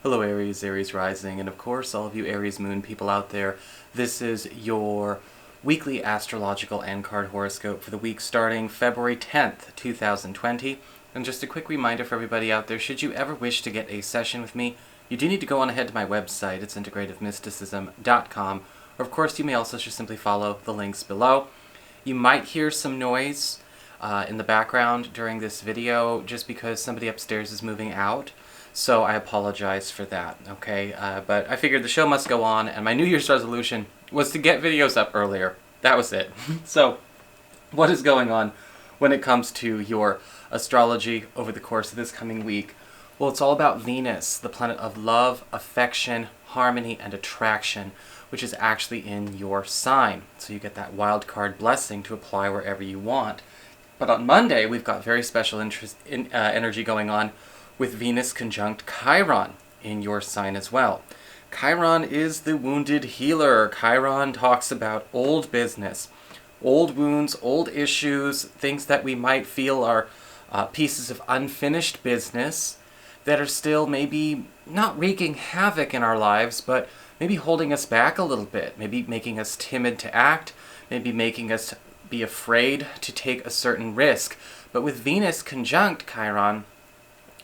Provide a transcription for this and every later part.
Hello Aries, Aries rising, and of course all of you Aries moon people out there, this is your weekly astrological end card horoscope for the week starting February 10th, 2020. And just a quick reminder for everybody out there, should you ever wish to get a session with me, you do need to go on ahead to my website, it's integrativemysticism.com, or of course you may also just simply follow the links below. You might hear some noise in the background during this video just because somebody upstairs is moving out. So I apologize for that, okay? But I figured the show must go on, and my New Year's resolution was to get videos up earlier. That was it. So, what is going on when it comes to your astrology over the course of this coming week? Well, it's all about Venus, the planet of love, affection, harmony, and attraction, which is actually in your sign. So you get that wild card blessing to apply wherever you want. But on Monday, we've got very special energy going on with Venus conjunct Chiron in your sign as well. Chiron is the wounded healer. Chiron talks about old business, old wounds, old issues, things that we might feel are pieces of unfinished business that are still maybe not wreaking havoc in our lives, but maybe holding us back a little bit, maybe making us timid to act, maybe making us be afraid to take a certain risk. But with Venus conjunct Chiron,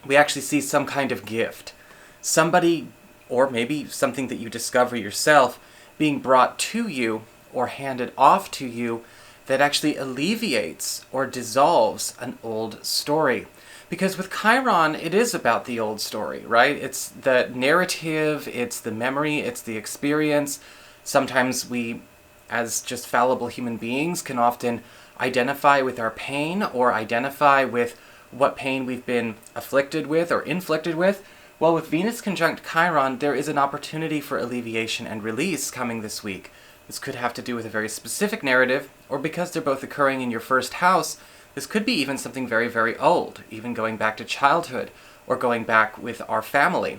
we actually see some kind of gift. Somebody, or maybe something that you discover yourself, being brought to you or handed off to you that actually alleviates or dissolves an old story. Because with Chiron, it is about the old story, right? It's the narrative, it's the memory, it's the experience. Sometimes we, as just fallible human beings, can often identify with our pain or identify with what pain we've been afflicted with or inflicted with. Well, with Venus conjunct Chiron, there is an opportunity for alleviation and release coming this week. This could have to do with a very specific narrative, or because they're both occurring in your first house, this could be even something very, very old, even going back to childhood, or going back with our family.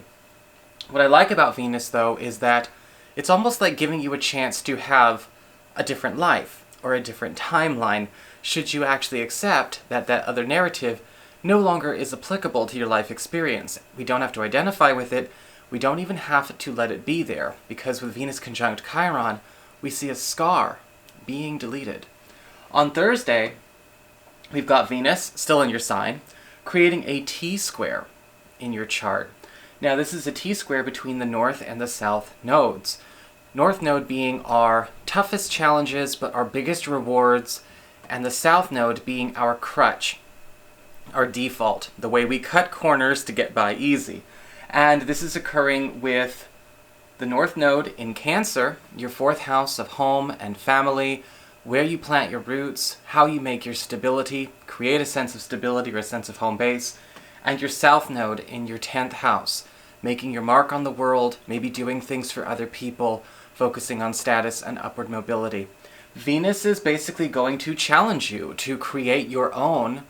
What I like about Venus, though, is that it's almost like giving you a chance to have a different life, or a different timeline, should you actually accept that that other narrative no longer is applicable to your life experience. We don't have to identify with it, we don't even have to let it be there, because with Venus conjunct Chiron, we see a scar being deleted. On Thursday, we've got Venus, still in your sign, creating a T-square in your chart. Now this is a T-square between the North and the South nodes. North node being our toughest challenges, but our biggest rewards, and the South node being our crutch, our default, the way we cut corners to get by easy. And this is occurring with the North node in Cancer, your fourth house of home and family, where you plant your roots, how you make your stability, create a sense of stability or a sense of home base, and your South node in your 10th house, making your mark on the world, maybe doing things for other people, focusing on status and upward mobility. Venus is basically going to challenge you to create your own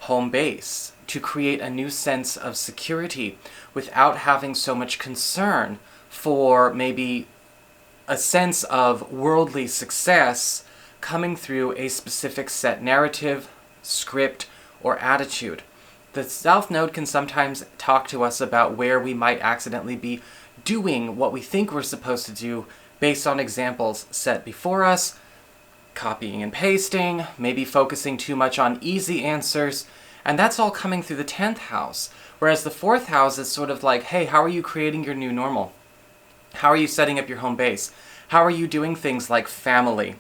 home base, to create a new sense of security without having so much concern for maybe a sense of worldly success coming through a specific set narrative, script, or attitude. The South Node can sometimes talk to us about where we might accidentally be doing what we think we're supposed to do based on examples set before us, copying and pasting, maybe focusing too much on easy answers, and that's all coming through the 10th house. Whereas the 4th house is sort of like, hey, how are you creating your new normal? How are you setting up your home base? How are you doing things like family?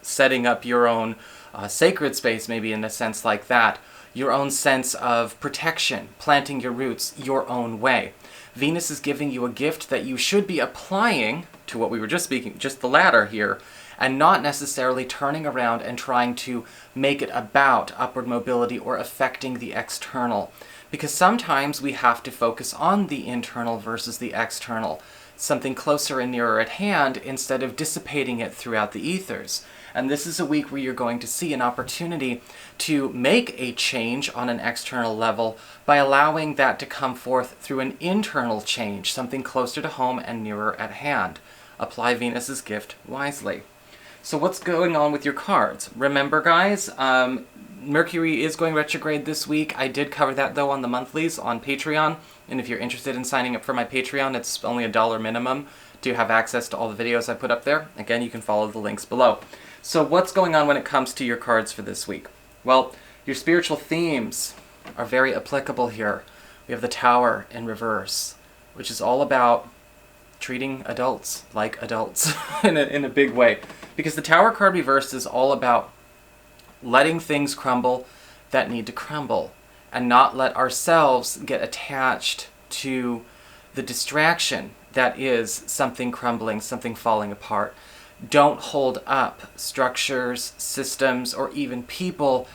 Setting up your own sacred space, maybe in a sense like that. Your own sense of protection, planting your roots your own way. Venus is giving you a gift that you should be applying to what we were just speaking, just the latter here, and not necessarily turning around and trying to make it about upward mobility or affecting the external. Because sometimes we have to focus on the internal versus the external, something closer and nearer at hand, instead of dissipating it throughout the ethers. And this is a week where you're going to see an opportunity to make a change on an external level by allowing that to come forth through an internal change, something closer to home and nearer at hand. Apply Venus's gift wisely. So what's going on with your cards? Remember, guys, Mercury is going retrograde this week. I did cover that, though, on the monthlies on Patreon. And if you're interested in signing up for my Patreon, it's only $1 minimum to have access to all the videos I put up there. Again, you can follow the links below. So what's going on when it comes to your cards for this week? Well, your spiritual themes are very applicable here. We have the Tower in reverse, which is all about treating adults like adults in a big way. Because the Tower card reversed is all about letting things crumble that need to crumble, and not let ourselves get attached to the distraction that is something crumbling, something falling apart. Don't hold up structures, systems, or even people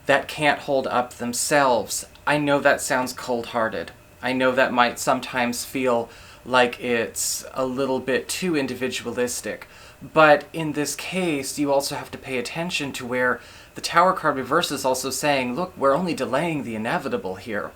that can't hold up themselves. I know that sounds cold-hearted. I know that might sometimes feel like it's a little bit too individualistic. But in this case, you also have to pay attention to where the Tower card reverse is also saying, look, we're only delaying the inevitable here.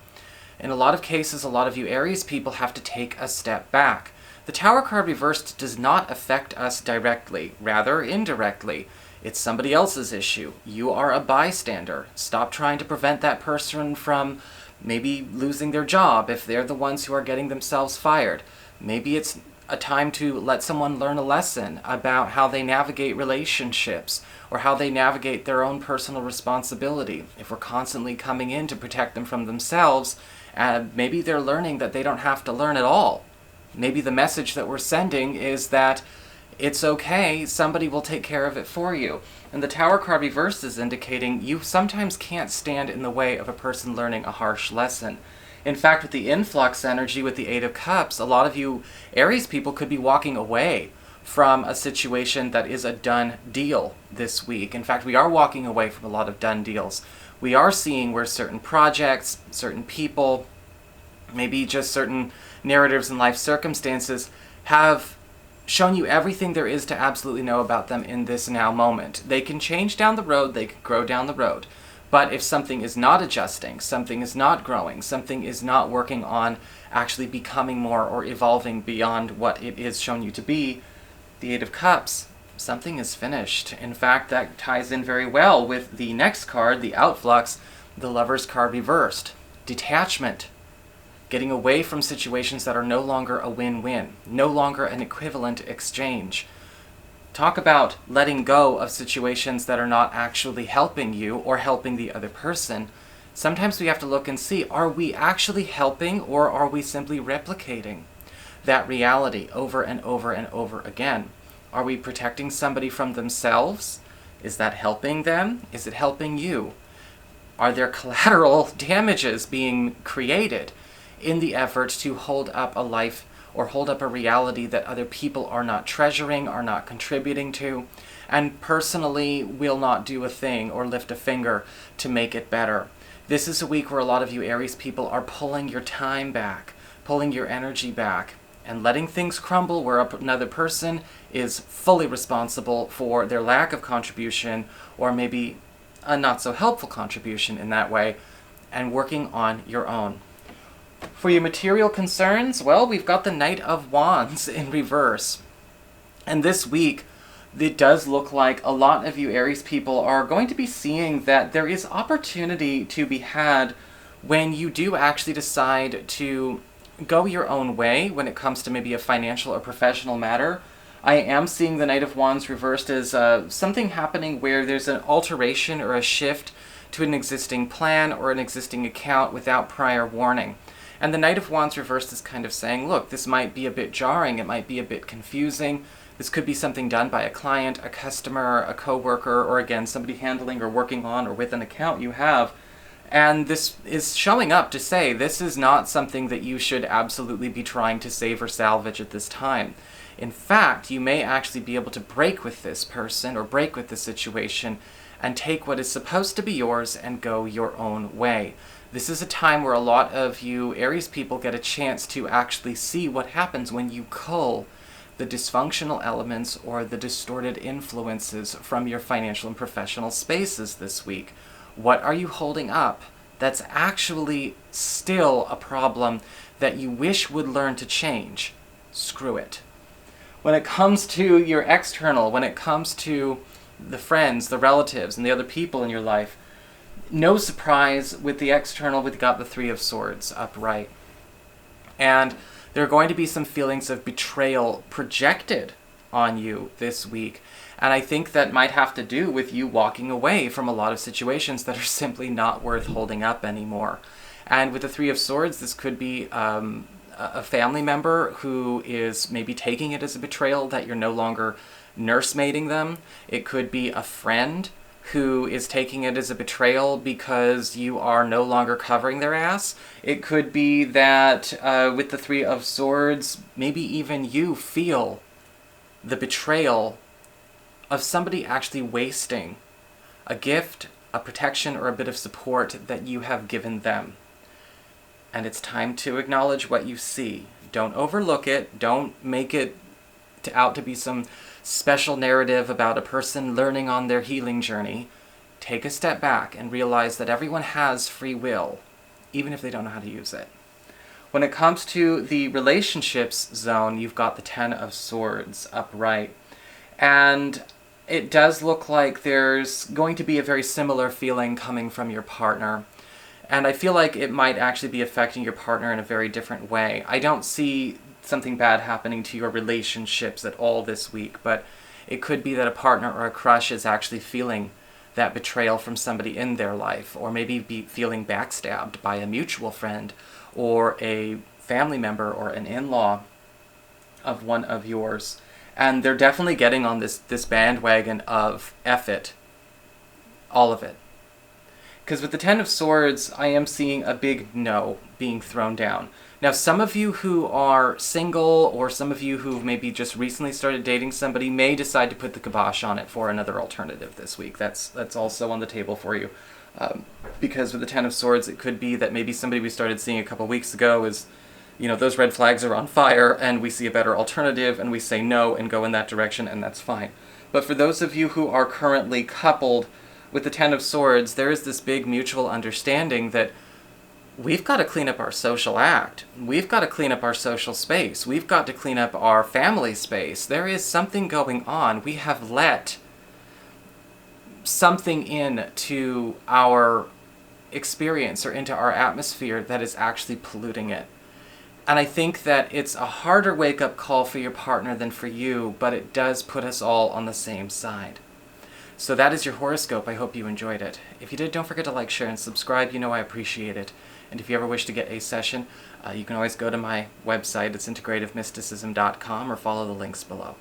In a lot of cases, a lot of you Aries people have to take a step back. The Tower card reversed does not affect us directly, rather indirectly. It's somebody else's issue. You are a bystander. Stop trying to prevent that person from maybe losing their job if they're the ones who are getting themselves fired. Maybe it's a time to let someone learn a lesson about how they navigate relationships or how they navigate their own personal responsibility. If we're constantly coming in to protect them from themselves, maybe they're learning that they don't have to learn at all. Maybe the message that we're sending is that it's okay, somebody will take care of it for you. And the Tower card reversed is indicating you sometimes can't stand in the way of a person learning a harsh lesson. In fact, with the influx energy with the Eight of Cups, a lot of you Aries people could be walking away from a situation that is a done deal this week. In fact, we are walking away from a lot of done deals. We are seeing where certain projects, certain people, maybe just certain narratives and life circumstances have shown you everything there is to absolutely know about them in this now moment. They can change down the road, they can grow down the road. But if something is not adjusting, something is not growing, something is not working on actually becoming more or evolving beyond what it is shown you to be, the Eight of Cups, something is finished. In fact, that ties in very well with the next card, the Outflux, the Lover's card reversed. Detachment. Getting away from situations that are no longer a win-win, no longer an equivalent exchange. Talk about letting go of situations that are not actually helping you or helping the other person. Sometimes we have to look and see, are we actually helping or are we simply replicating that reality over and over and over again? Are we protecting somebody from themselves? Is that helping them? Is it helping you? Are there collateral damages being created in the effort to hold up a life or hold up a reality that other people are not treasuring, are not contributing to, and personally will not do a thing or lift a finger to make it better? This is a week where a lot of you Aries people are pulling your time back, pulling your energy back, and letting things crumble where another person is fully responsible for their lack of contribution or maybe a not so helpful contribution in that way, and working on your own. For your material concerns, well, we've got the Knight of Wands in reverse. And this week, it does look like a lot of you Aries people are going to be seeing that there is opportunity to be had when you do actually decide to go your own way when it comes to maybe a financial or professional matter. I am seeing the Knight of Wands reversed as something happening where there's an alteration or a shift to an existing plan or an existing account without prior warning. And the Knight of Wands reversed is kind of saying, look, this might be a bit jarring, it might be a bit confusing, this could be something done by a client, a customer, a coworker, or again, somebody handling or working on or with an account you have. And this is showing up to say this is not something that you should absolutely be trying to save or salvage at this time. In fact, you may actually be able to break with this person or break with this situation and take what is supposed to be yours and go your own way. This is a time where a lot of you Aries people get a chance to actually see what happens when you cull the dysfunctional elements or the distorted influences from your financial and professional spaces this week. What are you holding up that's actually still a problem that you wish would learn to change? Screw it. When it comes to your external, when it comes to the friends, the relatives, and the other people in your life, no surprise with the external, we've got the Three of Swords upright. And there are going to be some feelings of betrayal projected on you this week. And I think that might have to do with you walking away from a lot of situations that are simply not worth holding up anymore. And with the Three of Swords, this could be a family member who is maybe taking it as a betrayal that you're no longer nursemating them. It could be a friend who is taking it as a betrayal because you are no longer covering their ass. It could be that with the Three of Swords, maybe even you feel the betrayal of somebody actually wasting a gift, a protection, or a bit of support that you have given them. And it's time to acknowledge what you see. Don't overlook it. Don't make it out to be some special narrative about a person learning on their healing journey. Take a step back and realize that everyone has free will, even if they don't know how to use it. When it comes to the relationships zone, you've got the Ten of Swords upright. And it does look like there's going to be a very similar feeling coming from your partner. And I feel like it might actually be affecting your partner in a very different way. I don't see something bad happening to your relationships at all this week, but it could be that a partner or a crush is actually feeling that betrayal from somebody in their life, or maybe be feeling backstabbed by a mutual friend or a family member or an in-law of one of yours. And they're definitely getting on this bandwagon of F it, all of it. Because with the Ten of Swords, I am seeing a big no being thrown down. Now, some of you who are single, or some of you who maybe just recently started dating somebody, may decide to put the kibosh on it for another alternative this week. That's also on the table for you. Because with the Ten of Swords, it could be that maybe somebody we started seeing a couple weeks ago is, those red flags are on fire, and we see a better alternative, and we say no and go in that direction, and that's fine. But for those of you who are currently coupled with the Ten of Swords, there is this big mutual understanding that we've got to clean up our social act. We've got to clean up our social space. We've got to clean up our family space. There is something going on. We have let something into our experience or into our atmosphere that is actually polluting it. And I think that it's a harder wake-up call for your partner than for you, but it does put us all on the same side. So that is your horoscope. I hope you enjoyed it. If you did, don't forget to like, share, and subscribe. I appreciate it. And if you ever wish to get a session, you can always go to my website. It's integrativemysticism.com, or follow the links below.